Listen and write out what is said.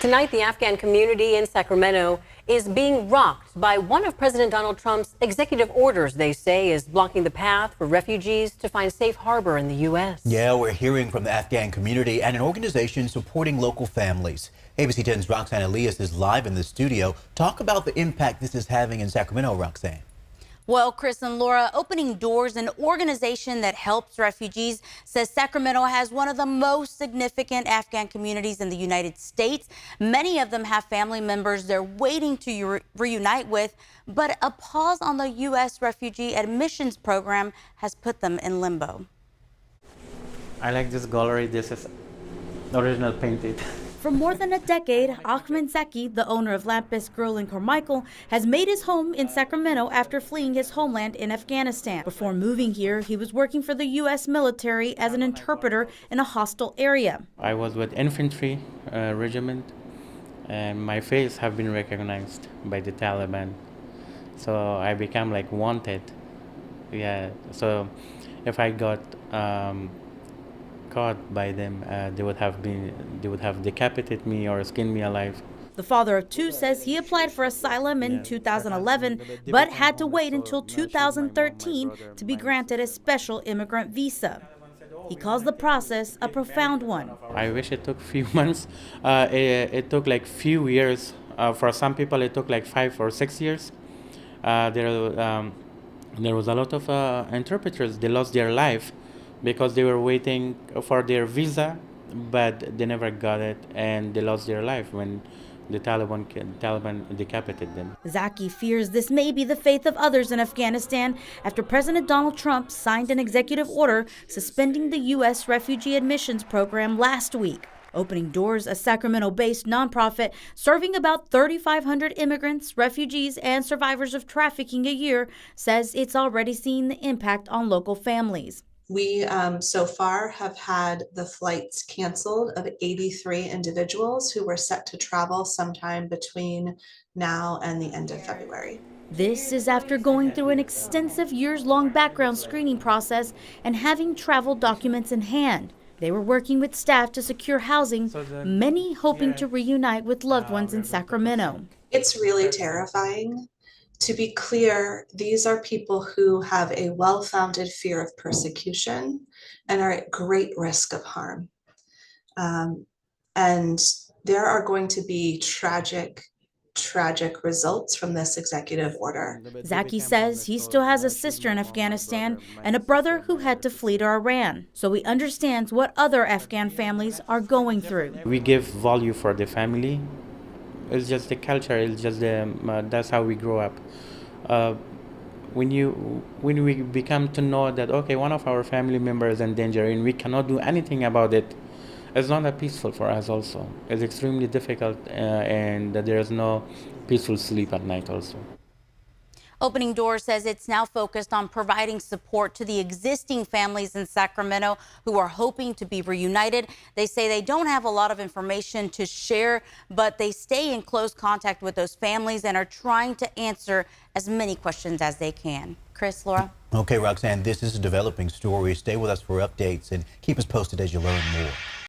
Tonight, the Afghan community in Sacramento is being rocked by one of President Donald Trump's executive orders, they say, is blocking the path for refugees to find safe harbor in the U.S. Yeah, we're hearing from the Afghan community and an organization supporting local families. ABC 10's Roxanne Elias is live in the studio. Talk about the impact this is having in Sacramento, Roxanne. Well, Chris and Laura, Opening Doors, an organization that helps refugees, says Sacramento has one of the most significant Afghan communities in the United States. Many of them have family members they're waiting to reunite with, but a pause on the US Refugee Admissions Program has put them in limbo. I like this gallery. This is original painted. For more than a decade, Ahmed Zaki, the owner of Lamp-Ist Grill in Carmichael, has made his home in Sacramento after fleeing his homeland in Afghanistan. Before moving here, he was working for the U.S. military as an interpreter in a hostile area. I was with infantry regiment, and my face have been recognized by the Taliban. So I became like wanted. Yeah. So if I got caught by them, they would have decapitated me or skinned me alive. The father of two says he applied for asylum in 2011, but had to wait until 2013 to be granted a special immigrant visa. He calls the process a profound one. I wish it took few months. It took like few years. For some people, it took like 5 or 6 years. There was a lot of interpreters. They lost their life because they were waiting for their visa, but they never got it, and they lost their life when the Taliban decapitated them. Zaki fears this may be the fate of others in Afghanistan after President Donald Trump signed an executive order suspending the US Refugee Admissions Program last week. Opening Doors, a Sacramento-based nonprofit serving about 3,500 immigrants, refugees, and survivors of trafficking a year, says it's already seen the impact on local families. We so far have had the flights canceled of 83 individuals who were set to travel sometime between now and the end of February. This is after going through an extensive years-long background screening process and having travel documents in hand. They were working with staff to secure housing, many hoping to reunite with loved ones in Sacramento. It's really terrifying. To be clear, these are people who have a well-founded fear of persecution and are at great risk of harm. And there are going to be tragic results from this executive order. Zaki says he still has a sister in Afghanistan and a brother who had to flee to Iran. So he understands what other Afghan families are going through. We give value for the family. It's just the culture. It's just that's how we grow up. When we become to know that okay, one of our family members is in danger and we cannot do anything about it, it's not that peaceful for us. Also, it's extremely difficult, and there is no peaceful sleep at night. Also. Opening Doors says it's now focused on providing support to the existing families in Sacramento who are hoping to be reunited. They say they don't have a lot of information to share, but they stay in close contact with those families and are trying to answer as many questions as they can. Chris, Laura? Okay, Roxanne, this is a developing story. Stay with us for updates and keep us posted as you learn more.